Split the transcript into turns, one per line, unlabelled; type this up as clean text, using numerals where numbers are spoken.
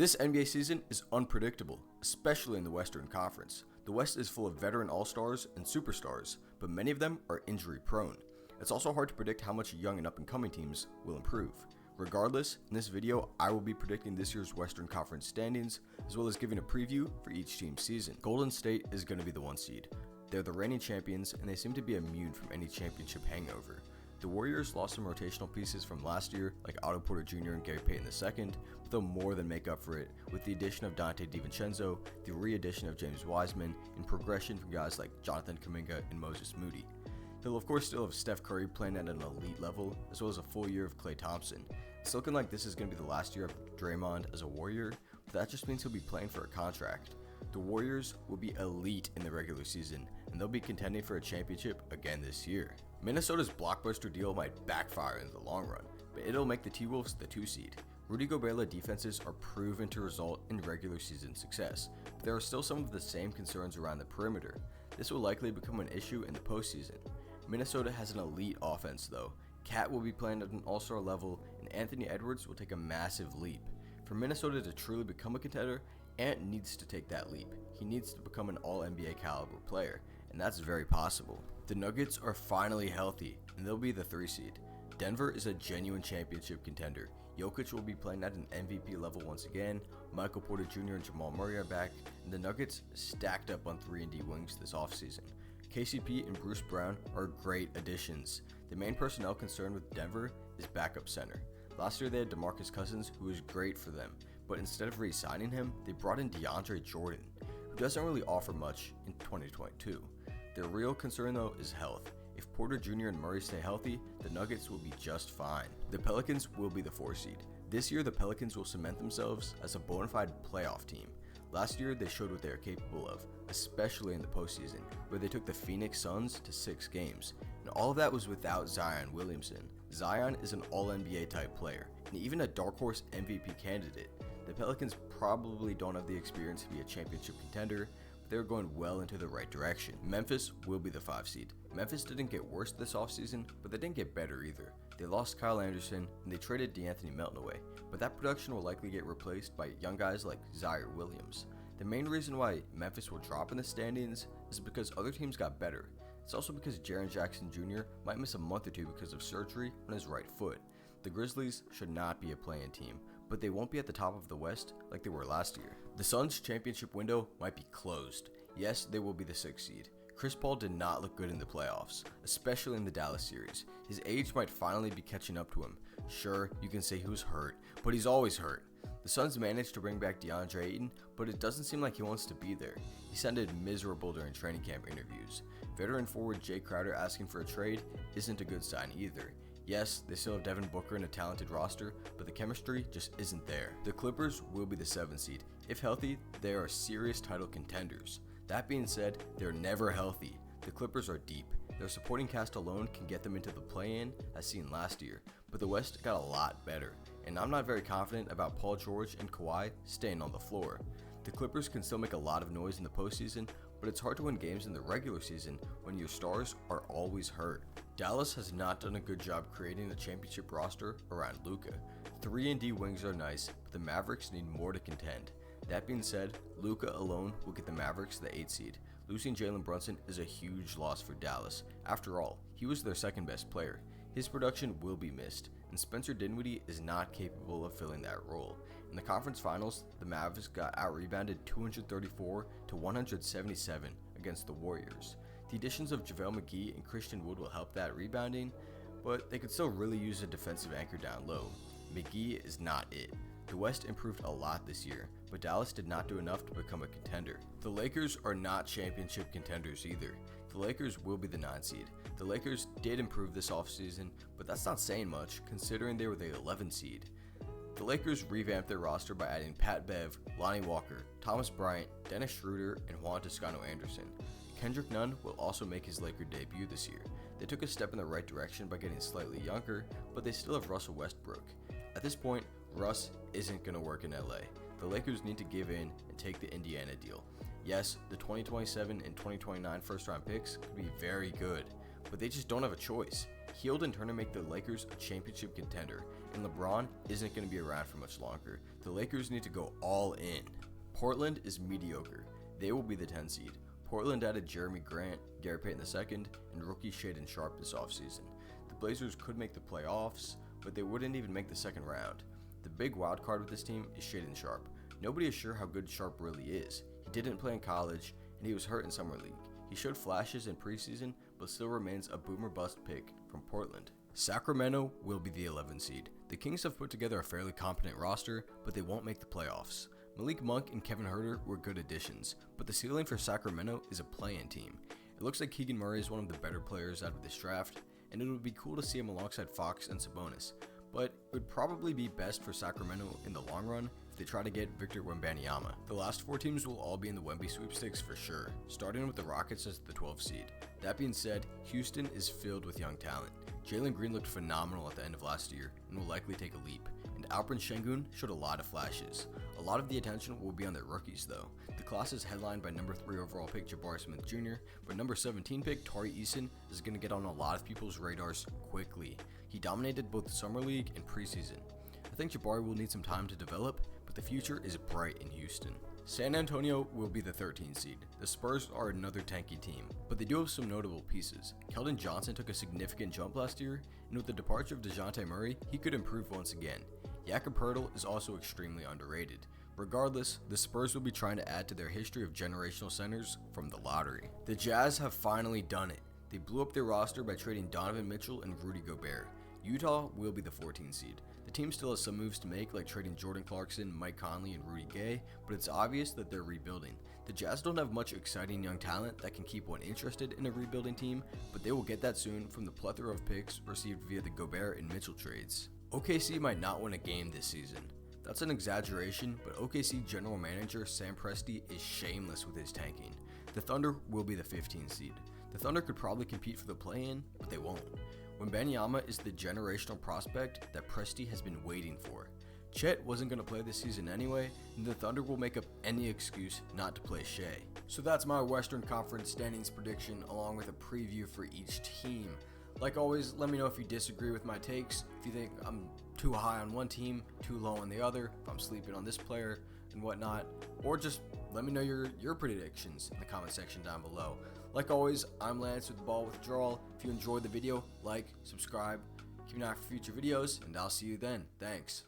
This NBA season is unpredictable, especially in the Western Conference. The West is full of veteran all-stars and superstars, but many of them are injury-prone. It's also hard to predict how much young and up-and-coming teams will improve. Regardless, in this video, I will be predicting this year's Western Conference standings, as well as giving a preview for each team's season. Golden State is going to be the 1 seed. They're the reigning champions, and they seem to be immune from any championship hangover. The Warriors lost some rotational pieces from last year, like Otto Porter Jr. and Gary Payton II, but they'll more than make up for it with the addition of Dante DiVincenzo, the re-addition of James Wiseman, and progression from guys like Jonathan Kuminga and Moses Moody. He'll of course still have Steph Curry playing at an elite level, as well as a full year of Klay Thompson. It's looking like this is going to be the last year of Draymond as a Warrior, but that just means he'll be playing for a contract. The Warriors will be elite in the regular season, and they'll be contending for a championship again this year. Minnesota's blockbuster deal might backfire in the long run, but it'll make the T-Wolves the 2 seed. Rudy Gobert-led defenses are proven to result in regular season success, but there are still some of the same concerns around the perimeter. This will likely become an issue in the postseason. Minnesota has an elite offense though. Cat will be playing at an all-star level, and Anthony Edwards will take a massive leap. For Minnesota to truly become a contender, Ant needs to take that leap. He needs to become an all-NBA caliber player, and that's very possible. The Nuggets are finally healthy, and they'll be the 3 seed. Denver is a genuine championship contender. Jokic will be playing at an MVP level once again, Michael Porter Jr. and Jamal Murray are back, and the Nuggets stacked up on 3-and-D wings this offseason. KCP and Bruce Brown are great additions. The main personnel concerned with Denver is backup center. Last year they had DeMarcus Cousins, who was great for them, but instead of re-signing him, they brought in DeAndre Jordan, who doesn't really offer much in 2022. Their real concern though is health. If Porter Jr. and Murray stay healthy, the Nuggets will be just fine. The Pelicans will be the 4 seed. This year the Pelicans will cement themselves as a bona fide playoff team. Last year they showed what they are capable of, especially in the postseason, where they took the Phoenix Suns to 6 games. And all of that was without Zion Williamson. Zion is an all-NBA type player, and even a dark horse MVP candidate. The Pelicans probably don't have the experience to be a championship contender, but they're going well into the right direction. Memphis will be the 5 seed. Memphis didn't get worse this offseason, but they didn't get better either. They lost Kyle Anderson, and they traded DeAnthony Melton away, but that production will likely get replaced by young guys like Zaire Williams. The main reason why Memphis will drop in the standings is because other teams got better. It's also because Jaren Jackson Jr. might miss a month or 2 because of surgery on his right foot. The Grizzlies should not be a play-in team, but they won't be at the top of the West like they were last year. The Suns' championship window might be closed. Yes, they will be the 6th seed. Chris Paul did not look good in the playoffs, especially in the Dallas series. His age might finally be catching up to him. Sure, you can say he was hurt, but he's always hurt. The Suns managed to bring back DeAndre Ayton, but it doesn't seem like he wants to be there. He sounded miserable during training camp interviews. Veteran forward Jay Crowder asking for a trade isn't a good sign either. Yes, they still have Devin Booker in a talented roster, but the chemistry just isn't there. The Clippers will be the 7th seed. If healthy, they are serious title contenders. That being said, they're never healthy. The Clippers are deep. Their supporting cast alone can get them into the play-in as seen last year, but the West got a lot better, and I'm not very confident about Paul George and Kawhi staying on the floor. The Clippers can still make a lot of noise in the postseason, but it's hard to win games in the regular season when your stars are always hurt. Dallas has not done a good job creating a championship roster around Luka. 3-and-D wings are nice, but the Mavericks need more to contend. That being said, Luka alone will get the Mavericks the 8th seed. Losing Jalen Brunson is a huge loss for Dallas. After all, he was their 2nd best player. His production will be missed, and Spencer Dinwiddie is not capable of filling that role. In the conference finals, the Mavs got out-rebounded 234 to 177 against the Warriors. The additions of JaVale McGee and Christian Wood will help that rebounding, but they could still really use a defensive anchor down low. McGee is not it. The West improved a lot this year, but Dallas did not do enough to become a contender. The Lakers are not championship contenders either. The Lakers will be the 9th seed. The Lakers did improve this offseason, but that's not saying much considering they were the 11th seed. The Lakers revamped their roster by adding Pat Bev, Lonnie Walker, Thomas Bryant, Dennis Schroeder, and Juan Toscano Anderson. Kendrick Nunn will also make his Laker debut this year. They took a step in the right direction by getting slightly younger, but they still have Russell Westbrook. At this point, Russ isn't going to work in LA. The Lakers need to give in and take the Indiana deal. Yes, the 2027 and 2029 first-round picks could be very good, but they just don't have a choice. He'll in turn to make the Lakers a championship contender, and LeBron isn't going to be around for much longer. The Lakers need to go all in. Portland is mediocre. They will be the 10 seed. Portland added Jeremy Grant, Gary Payton II, and rookie Shaedon Sharpe this offseason. The Blazers could make the playoffs, but they wouldn't even make the second round. The big wild card with this team is Shaedon Sharpe. Nobody is sure how good Sharpe really is. He didn't play in college, and he was hurt in summer league. He showed flashes in preseason, but still remains a boomer bust pick from Portland. Sacramento will be the 11 seed. The Kings have put together a fairly competent roster, but they won't make the playoffs. Malik Monk and Kevin Huerter were good additions, but the ceiling for Sacramento is a play-in team. It looks like Keegan Murray is one of the better players out of this draft, and it would be cool to see him alongside Fox and Sabonis, but it would probably be best for Sacramento in the long run if they try to get Victor Wembanyama. The last 4 teams will all be in the Wemby sweepstakes for sure, starting with the Rockets as the 12th seed. That being said, Houston is filled with young talent. Jalen Green looked phenomenal at the end of last year and will likely take a leap, and Alperen Şengün showed a lot of flashes. A lot of the attention will be on their rookies though. The class is headlined by number 3 overall pick Jabari Smith Jr., but number 17 pick Tari Eason is going to get on a lot of people's radars quickly. He dominated both the summer league and preseason. I think Jabari will need some time to develop, but the future is bright in Houston. San Antonio will be the 13th seed. The Spurs are another tanky team, but they do have some notable pieces. Keldon Johnson took a significant jump last year, and with the departure of DeJounte Murray, he could improve once again. Jakob Poeltl is also extremely underrated. Regardless, the Spurs will be trying to add to their history of generational centers from the lottery. The Jazz have finally done it. They blew up their roster by trading Donovan Mitchell and Rudy Gobert. Utah will be the 14th seed. The team still has some moves to make, like trading Jordan Clarkson, Mike Conley, and Rudy Gay, but it's obvious that they're rebuilding. The Jazz don't have much exciting young talent that can keep one interested in a rebuilding team, but they will get that soon from the plethora of picks received via the Gobert and Mitchell trades. OKC might not win a game this season. That's an exaggeration, but OKC general manager Sam Presti is shameless with his tanking. The Thunder will be the 15th seed. The Thunder could probably compete for the play-in, but they won't. Wembanyama is the generational prospect that Presti has been waiting for. Chet wasn't going to play this season anyway, and the Thunder will make up any excuse not to play Shea. So that's my Western Conference standings prediction along with a preview for each team. Like always, let me know if you disagree with my takes, if you think I'm too high on one team, too low on the other, if I'm sleeping on this player and whatnot, or just let me know your predictions in the comment section down below. Like always, I'm Lance with Ball Withdrawal. If you enjoyed the video, like, subscribe, keep an eye for future videos, and I'll see you then. Thanks.